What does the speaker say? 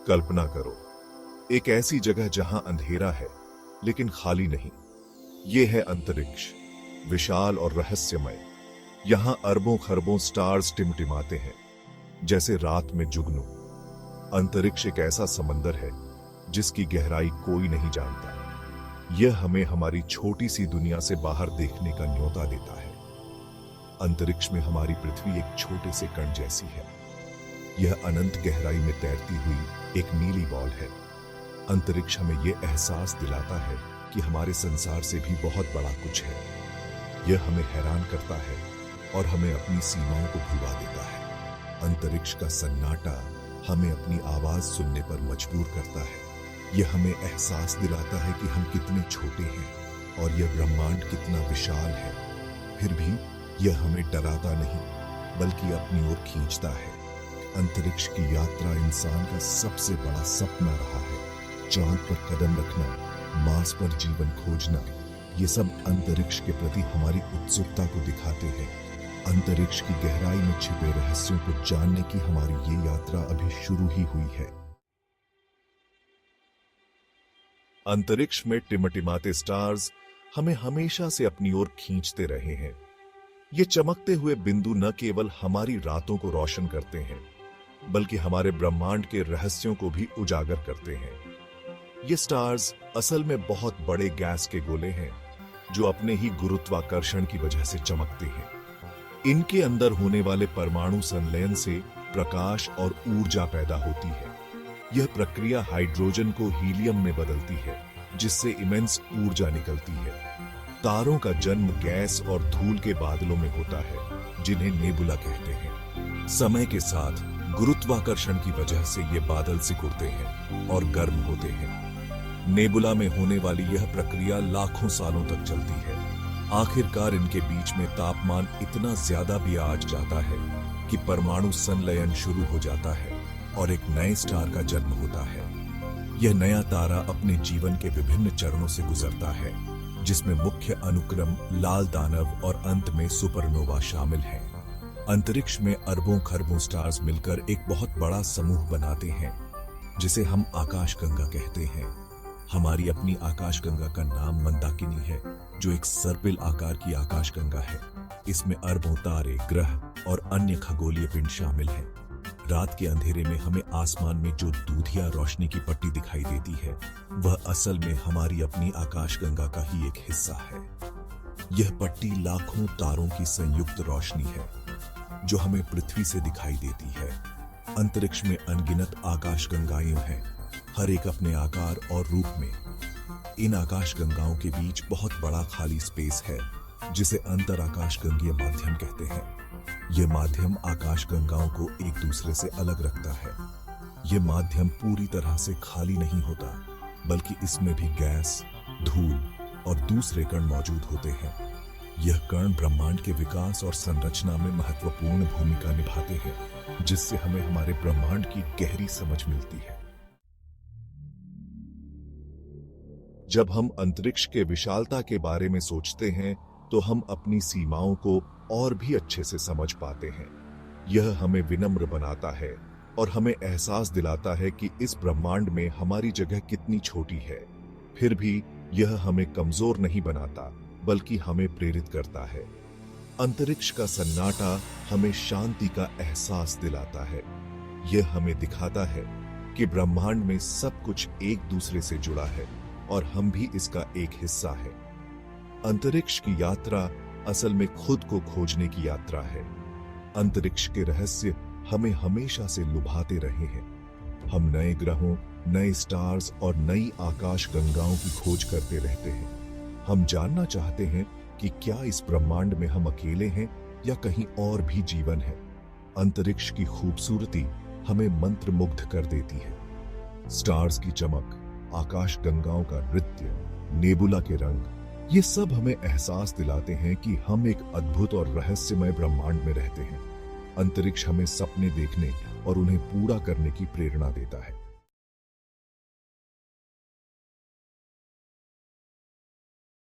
कल्पना करो, एक ऐसी जगह जहां अंधेरा है लेकिन खाली नहीं। यह है अंतरिक्ष, विशाल और रहस्यमय। यहां अरबों खरबों स्टार्स टिमटिमाते हैं जैसे रात में जुगनू। अंतरिक्ष एक ऐसा समंदर है जिसकी गहराई कोई नहीं जानता। यह हमें हमारी छोटी सी दुनिया से बाहर देखने का न्योता देता है। अंतरिक्ष में हमारी पृथ्वी एक छोटे से कण जैसी है। यह अनंत गहराई में तैरती हुई एक नीली बॉल है। अंतरिक्ष हमें यह एहसास दिलाता है कि हमारे संसार से भी बहुत बड़ा कुछ है। यह हमें हैरान करता है और हमें अपनी सीमाओं को भुला देता है। अंतरिक्ष का सन्नाटा हमें अपनी आवाज सुनने पर मजबूर करता है। यह हमें एहसास दिलाता है कि हम कितने छोटे हैं और यह ब्रह्मांड कितना विशाल है। फिर भी यह हमें डराता नहीं बल्कि अपनी ओर खींचता है। अंतरिक्ष की यात्रा इंसान का सबसे बड़ा सपना रहा है। चांद पर कदम रखना, मार्स पर जीवन खोजना, ये सब अंतरिक्ष के प्रति हमारी उत्सुकता को दिखाते हैं। अंतरिक्ष की गहराई में छिपे रहस्यों को जानने की हमारी ये यात्रा अभी शुरू ही हुई है। अंतरिक्ष में टिमटिमाते स्टार्स हमें हमेशा से अपनी ओर खींचते रहे हैं। ये चमकते हुए बिंदु न केवल हमारी रातों को रोशन करते हैं बल्कि हमारे ब्रह्मांड के रहस्यों को भी उजागर करते हैं। ये स्टार्स असल में बहुत बड़े गैस के गोले हैं जो अपने ही गुरुत्वाकर्षण की वजह से चमकते हैं। इनके अंदर होने वाले परमाणु संलयन से प्रकाश और ऊर्जा पैदा होती है। यह प्रक्रिया हाइड्रोजन को हीलियम में बदलती है जिससे इमेंस ऊर्जा निकलती है। तारों का जन्म गैस और धूल के बादलों में होता है जिन्हें नेबुला कहते हैं। समय के साथ गुरुत्वाकर्षण की वजह से ये बादल सिकुड़ते हैं और गर्म होते हैं। नेबुला में होने वाली यह प्रक्रिया लाखों सालों तक चलती है। आखिरकार इनके बीच में तापमान इतना ज्यादा भी आ जाता है कि परमाणु संलयन शुरू हो जाता है और एक नए स्टार का जन्म होता है। यह नया तारा अपने जीवन के विभिन्न चरणों से गुजरता है जिसमें मुख्य अनुक्रम, लाल दानव और अंत में सुपरनोवा शामिल है। अंतरिक्ष में अरबों खरबों स्टार्स मिलकर एक बहुत बड़ा समूह बनाते हैं जिसे हम आकाशगंगा कहते हैं। हमारी अपनी आकाशगंगा का नाम मंदाकिनी है जो एक सर्पिल आकार की आकाशगंगा है। इसमें अरबों तारे, ग्रह और अन्य खगोलीय पिंड शामिल हैं। रात के अंधेरे में हमें आसमान में जो दूधिया रोशनी की पट्टी दिखाई देती है वह असल में हमारी अपनी आकाशगंगा का ही एक हिस्सा है। यह पट्टी लाखों तारों की संयुक्त रोशनी है जो हमें पृथ्वी से दिखाई देती है। अंतरिक्ष में अनगिनत आकाशगंगाएं हैं, हर एक अपने आकार और रूप में। इन आकाशगंगाओं के बीच बहुत बड़ा खाली स्पेस है जिसे अंतराकाशगंगीय माध्यम कहते हैं। यह माध्यम आकाशगंगाओं को एक दूसरे से अलग रखता है। यह माध्यम पूरी तरह से खाली नहीं होता बल्कि इसमें भी गैस, धूल और दूसरे कण मौजूद होते हैं। यह कण ब्रह्मांड के विकास और संरचना में महत्वपूर्ण भूमिका निभाते हैं जिससे हमें हमारे ब्रह्मांड की गहरी समझ मिलती है। जब हम अंतरिक्ष के विशालता के बारे में सोचते हैं तो हम अपनी सीमाओं को और भी अच्छे से समझ पाते हैं। यह हमें विनम्र बनाता है और हमें एहसास दिलाता है कि इस ब्रह्मांड में हमारी जगह कितनी छोटी है। फिर भी यह हमें कमजोर नहीं बनाता बल्कि हमें प्रेरित करता है। अंतरिक्ष का सन्नाटा हमें शांति का एहसास दिलाता है। यह हमें दिखाता है कि ब्रह्मांड में सब कुछ एक दूसरे से जुड़ा है और हम भी इसका एक हिस्सा है। अंतरिक्ष की यात्रा असल में खुद को खोजने की यात्रा है। अंतरिक्ष के रहस्य हमें हमेशा से लुभाते रहे हैं। हम नए ग्रहों, नए स्टार्स और नई आकाश गंगाओं की खोज करते रहते हैं। हम जानना चाहते हैं कि क्या इस ब्रह्मांड में हम अकेले हैं या कहीं और भी जीवन है। अंतरिक्ष की खूबसूरती हमें मंत्रमुग्ध कर देती है। स्टार्स की चमक, आकाश गंगाओं का नृत्य, नेबुला के रंग, ये सब हमें एहसास दिलाते हैं कि हम एक अद्भुत और रहस्यमय ब्रह्मांड में रहते हैं। अंतरिक्ष हमें सपने देखने और उन्हें पूरा करने की प्रेरणा देता है।